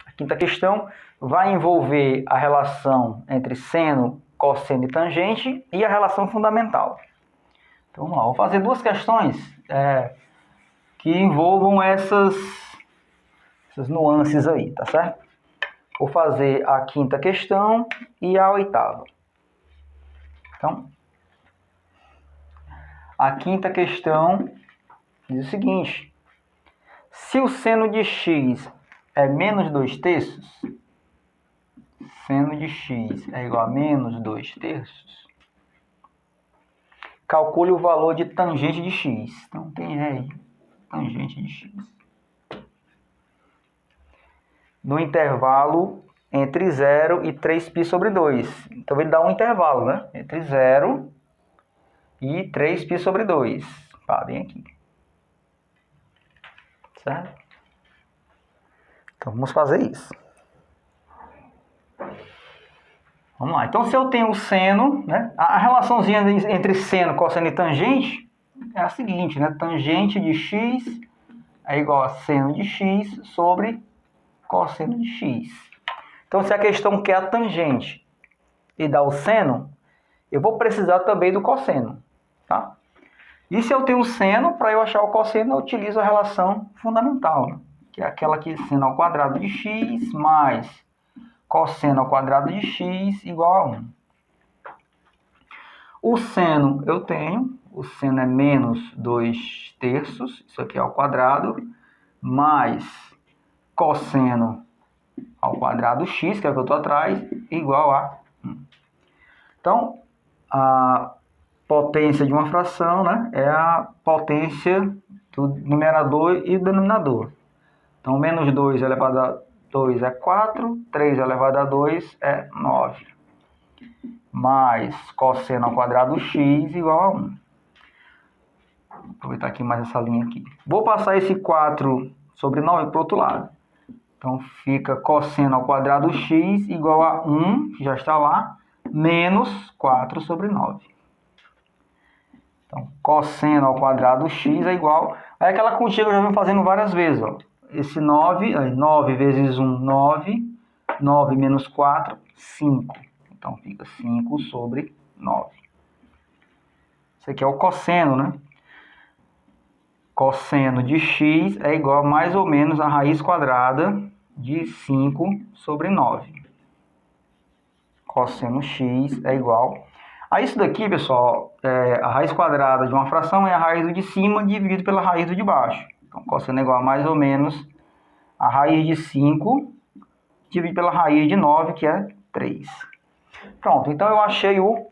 A quinta questão vai envolver a relação entre seno, cosseno e tangente e a relação fundamental. Então vamos lá, vou fazer duas questões que envolvam essas nuances aí, tá certo? Vou fazer a quinta questão e a oitava. Então, a quinta questão diz o seguinte: se o seno de x é menos 2/3, seno de x é igual a menos 2/3, calcule o valor de tangente de x. Então, tem aí, tangente de x. No intervalo entre 0 e 3π sobre 2. Então, ele dá um intervalo, né? Entre 0 e 3π sobre 2. Pá, bem aqui. Certo? Então, vamos fazer isso. Vamos lá. Então, se eu tenho o seno, né? A relaçãozinha entre seno, cosseno e tangente é a seguinte, né? Tangente de x é igual a seno de x sobre cosseno de x. Então, se a questão quer a tangente e dá o seno, eu vou precisar também do cosseno, tá? E se eu tenho o seno, para eu achar o cosseno, eu utilizo a relação fundamental, né? Que é aquela que seno ao quadrado de x mais cosseno ao quadrado de x igual a 1. O seno eu tenho, o seno é menos 2 terços, isso aqui é ao quadrado, mais cosseno ao quadrado x, que é o que eu estou atrás, igual a 1. Então, a potência de uma fração, né, é a potência do numerador e do denominador. Então, menos 2 elevado a 2 é 4, 3 elevado a 2 é 9. Mais cosseno ao quadrado x igual a 1. Vou aproveitar aqui mais essa linha aqui. Vou passar esse 4 sobre 9 para o outro lado. Então, fica cosseno ao quadrado x igual a 1, que já está lá, menos 4 sobre 9. Então, cosseno ao quadrado x é igual... É aquela continha que eu já venho fazendo várias vezes, ó. Esse 9, 9 vezes 1, 9. 9 menos 4, 5. Então, fica 5 sobre 9. Isso aqui é o cosseno, né? Cosseno de x é igual a mais ou menos a raiz quadrada de 5 sobre 9. Cosseno x é igual... A isso daqui, pessoal, a raiz quadrada de uma fração é a raiz do de cima dividido pela raiz do de baixo. Então, cosseno é igual a mais ou menos a raiz de 5 dividido pela raiz de 9, que é 3. Pronto, então eu achei o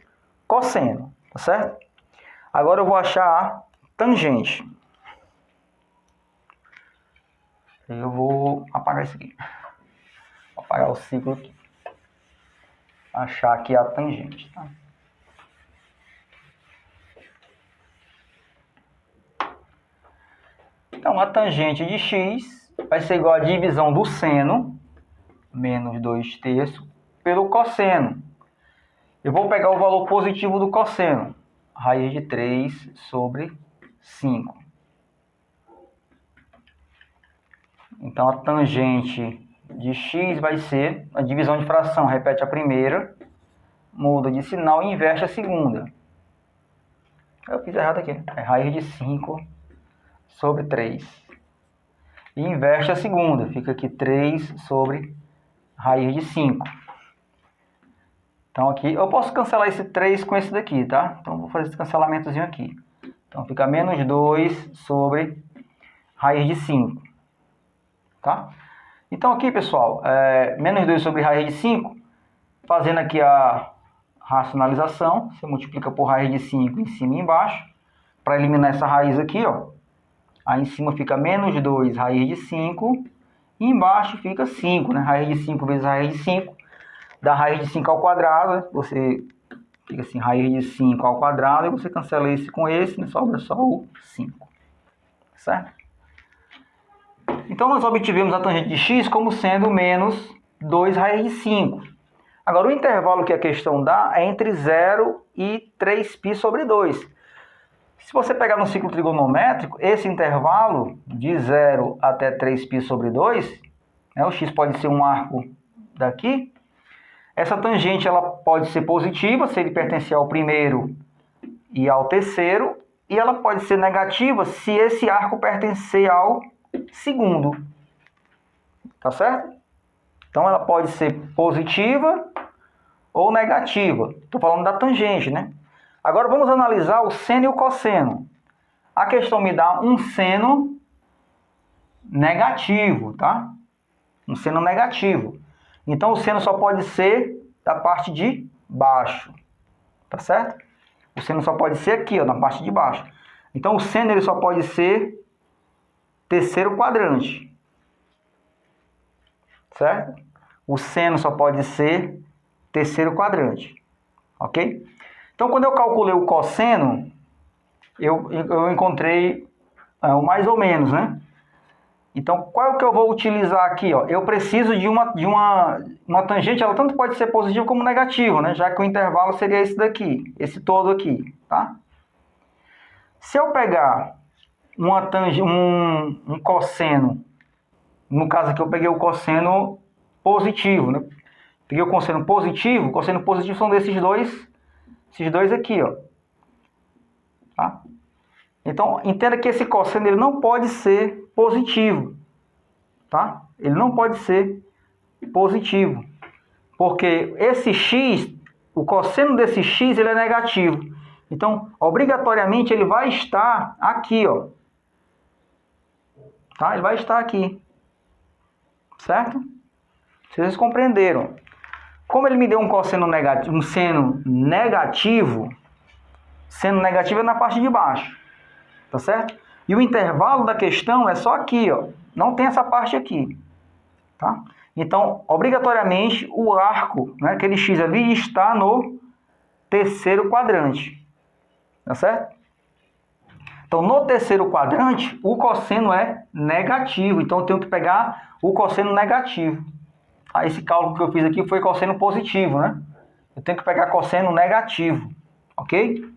cosseno, tá certo? Agora eu vou achar a tangente. Eu vou apagar isso aqui. Vou apagar o ciclo aqui. Achar aqui a tangente, tá? Então, a tangente de x vai ser igual à divisão do seno, menos 2 terços, pelo cosseno. Eu vou pegar o valor positivo do cosseno, raiz de 3 sobre 5. Então, a tangente de x vai ser a divisão de fração, repete a primeira, muda de sinal e inverte a segunda. Eu fiz errado aqui, é raiz de 5 sobre 3. E inverte a segunda, fica aqui 3 sobre raiz de 5. Então aqui, eu posso cancelar esse 3 com esse daqui, tá? Então vou fazer esse cancelamentozinho aqui. Então fica menos 2 sobre raiz de 5. Tá? Então aqui, pessoal, menos 2 sobre raiz de 5, fazendo aqui a racionalização, você multiplica por raiz de 5 em cima e embaixo, para eliminar essa raiz aqui, ó. Aí em cima fica menos 2 raiz de 5, e embaixo fica 5, né? Raiz de 5 vezes raiz de 5, dá raiz de 5 ao quadrado, você fica assim, raiz de 5 ao quadrado, e você cancela esse com esse, né? Sobra só o 5, certo? Então nós obtivemos a tangente de x como sendo menos 2 raiz de 5. Agora o intervalo que a questão dá é entre 0 e 3π sobre 2. Se você pegar no ciclo trigonométrico, esse intervalo de 0 até 3π sobre 2, né, o x pode ser um arco daqui. Essa tangente ela pode ser positiva, se ele pertencer ao primeiro e ao terceiro, e ela pode ser negativa se esse arco pertencer ao segundo. Tá certo? Então ela pode ser positiva ou negativa. Estou falando da tangente, né? Agora vamos analisar o seno e o cosseno. A questão me dá um seno negativo, tá? Um seno negativo. Então o seno só pode ser da parte de baixo, tá certo? O seno só pode ser aqui, ó, na parte de baixo. Então o seno ele só pode ser terceiro quadrante, certo? O seno só pode ser terceiro quadrante, ok? Então, quando eu calculei o cosseno, eu encontrei o mais ou menos, né? Então, qual é o que eu vou utilizar aqui? Ó? Eu preciso de uma tangente, ela tanto pode ser positiva como negativa, né? Já que o intervalo seria esse daqui, esse todo aqui, tá? Se eu pegar um cosseno, no caso aqui eu peguei o cosseno positivo, né? Peguei o cosseno positivo são esses dois aqui, ó. Tá? Então, entenda que esse cosseno ele não pode ser positivo, tá? Ele não pode ser positivo, porque esse x, o cosseno desse x, ele é negativo. Então, obrigatoriamente, ele vai estar aqui, ó. Tá? Ele vai estar aqui. Certo? Vocês compreenderam. Como ele me deu um cosseno negativo, um seno negativo é na parte de baixo. Tá certo? E o intervalo da questão é só aqui, ó. Não tem essa parte aqui. Tá? Então, obrigatoriamente, o arco, né, aquele x ali, está no terceiro quadrante. Tá certo? Então, no terceiro quadrante, o cosseno é negativo. Então, eu tenho que pegar o cosseno negativo. Ah, esse cálculo que eu fiz aqui foi cosseno positivo, né? Eu tenho que pegar cosseno negativo. Ok?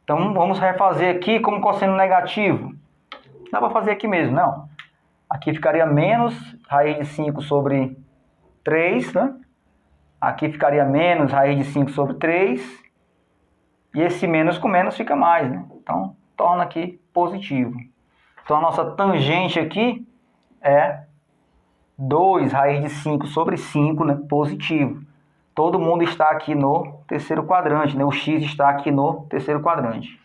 Então, vamos refazer aqui como cosseno negativo. Dá para fazer aqui mesmo, não? Aqui ficaria menos raiz de 5 sobre 3, né? Aqui ficaria menos raiz de 5 sobre 3. E esse menos com menos fica mais, né? Então, torna aqui positivo. Então, a nossa tangente aqui é 2 raiz de 5 sobre 5, né? Positivo. Todo mundo está aqui no terceiro quadrante, né? O x está aqui no terceiro quadrante.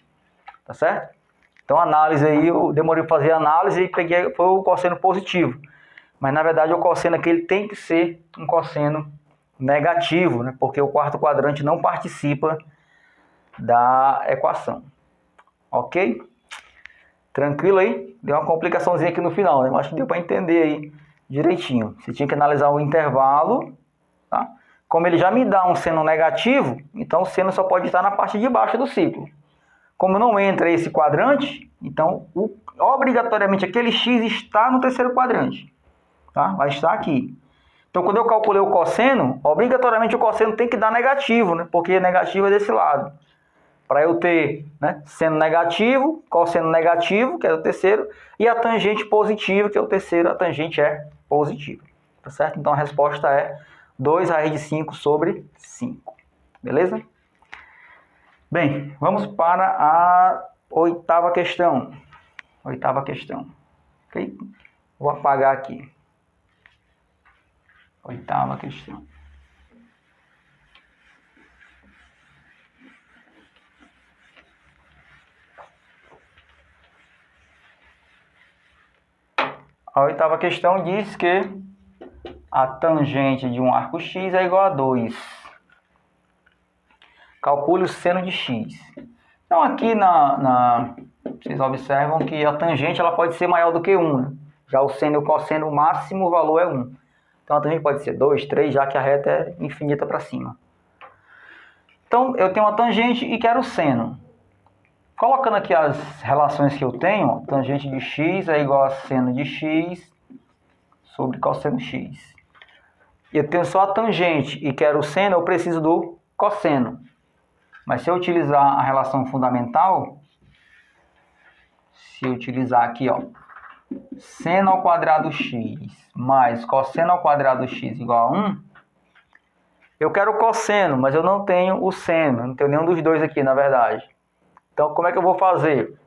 Tá certo? Então, análise aí, eu demorei para fazer a análise e peguei, foi o cosseno positivo. Mas, na verdade, o cosseno aqui ele tem que ser um cosseno negativo, né? Porque o quarto quadrante não participa da equação. Ok? Tranquilo aí? Deu uma complicaçãozinha aqui no final, né? Mas acho que deu para entender aí direitinho. Você tinha que analisar o intervalo, tá? Como ele já me dá um seno negativo, então o seno só pode estar na parte de baixo do ciclo. Como não entra esse quadrante, então obrigatoriamente aquele x está no terceiro quadrante. Tá? Vai estar aqui. Então, quando eu calculei o cosseno, obrigatoriamente o cosseno tem que dar negativo, né? Porque negativo é desse lado. Para eu ter, né, seno negativo, cosseno negativo, que é o terceiro, e a tangente positiva, que é o terceiro, a tangente é positiva. Tá certo? Então, a resposta é 2 raiz de 5 sobre 5. Beleza? Bem, vamos para a oitava questão. Oitava questão. Ok? Vou apagar aqui. Oitava questão. A oitava questão diz que a tangente de um arco x é igual a 2. Calcule o seno de x. Então aqui vocês observam que a tangente ela pode ser maior do que 1. Né? Já o seno e o cosseno, o máximo valor é 1. Então a tangente pode ser 2, 3, já que a reta é infinita para cima. Então eu tenho uma tangente e quero o seno. Colocando aqui as relações que eu tenho, ó, tangente de x é igual a seno de x sobre cosseno x. Eu tenho só a tangente e quero o seno, eu preciso do cosseno. Mas se eu utilizar a relação fundamental, se eu utilizar aqui, ó, seno ao quadrado x mais cosseno ao quadrado x igual a 1, eu quero o cosseno, mas eu não tenho o seno, não tenho nenhum dos dois aqui, na verdade. Então, como é que eu vou fazer?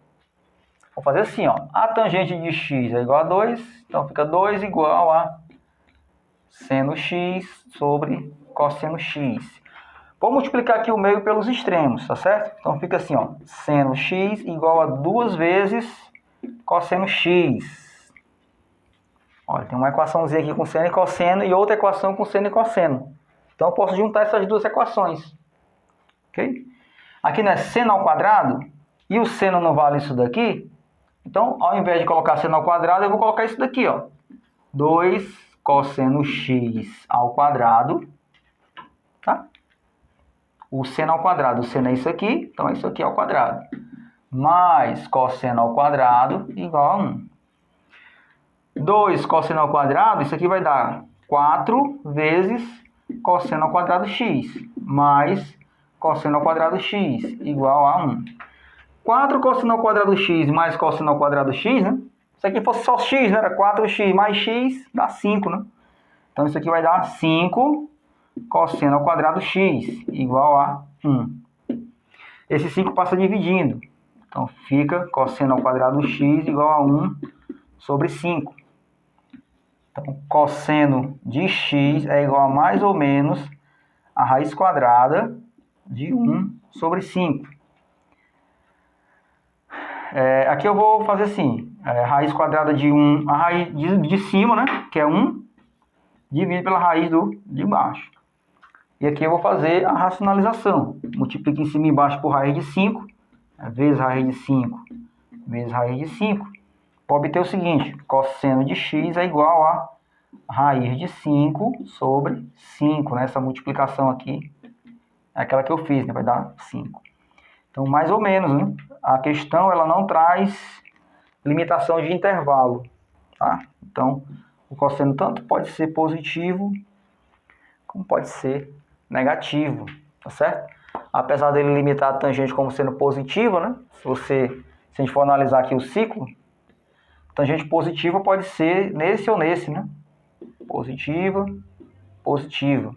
Vou fazer assim, ó, a tangente de x é igual a 2, então fica 2 igual a seno x sobre cosseno x. Vou multiplicar aqui o meio pelos extremos, tá certo? Então fica assim, ó, seno x igual a 2 vezes cosseno x. Olha, tem uma equaçãozinha aqui com seno e cosseno e outra equação com seno e cosseno. Então eu posso juntar essas duas equações. Ok? Aqui não é seno ao quadrado e o seno não vale isso daqui. Então, ao invés de colocar seno ao quadrado, eu vou colocar isso daqui, ó. 2 cosseno x ao quadrado, tá? O seno ao quadrado, o seno é isso aqui, então é isso aqui ao quadrado. Mais cosseno ao quadrado igual a 1. 2 cosseno ao quadrado, isso aqui vai dar 4 vezes cosseno ao quadrado x, mais cosseno ao quadrado x, igual a 1. 4 cosseno ao quadrado x mais cosseno ao quadrado x, né? Se aqui fosse só x, né? Era 4x mais x, dá 5, né? Então, isso aqui vai dar 5 cosseno ao quadrado x, igual a 1. Esse 5 passa dividindo. Então, fica cosseno ao quadrado x igual a 1 sobre 5. Então, cosseno de x é igual a mais ou menos a raiz quadrada de 1 sobre 5. Aqui eu vou fazer assim, raiz quadrada de 1, a raiz de cima, né, que é 1, dividido pela raiz de baixo. E aqui eu vou fazer a racionalização. Multiplica em cima e embaixo por raiz de 5, vezes raiz de 5, vezes raiz de 5. Para obter o seguinte, cosseno de x é igual a raiz de 5 sobre 5. Né? Essa multiplicação aqui é aquela que eu fiz, né? Vai dar 5. Então, mais ou menos, né? A questão ela não traz limitação de intervalo. Tá? Então, o cosseno tanto pode ser positivo, como pode ser negativo. Tá certo? Apesar dele limitar a tangente como sendo positiva, né? Se a gente for analisar aqui o ciclo, tangente positiva pode ser nesse ou nesse, né? Positiva, positiva.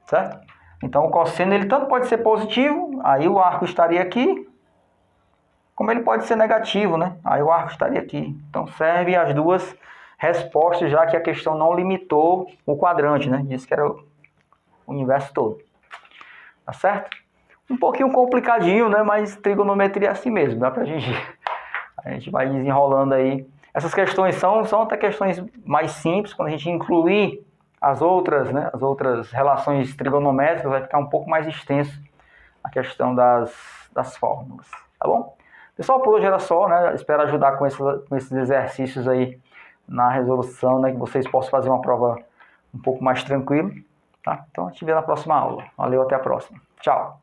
Certo? Então, o cosseno ele tanto pode ser positivo, aí o arco estaria aqui, como ele pode ser negativo, né? Aí o arco estaria aqui. Então, serve as duas respostas, já que a questão não limitou o quadrante, né? Disse que era o universo todo. Tá certo? Um pouquinho complicadinho, né? Mas trigonometria é assim mesmo, dá pra gente... A gente vai desenrolando aí. Essas questões são até questões mais simples, quando a gente incluir as outras, né? As outras relações trigonométricas, vai ficar um pouco mais extenso a questão das fórmulas, tá bom? Pessoal, por hoje era só, né? Espero ajudar com esses exercícios aí na resolução, né? Que vocês possam fazer uma prova um pouco mais tranquila, tá? Então, a gente vê na próxima aula. Valeu, até a próxima. Tchau!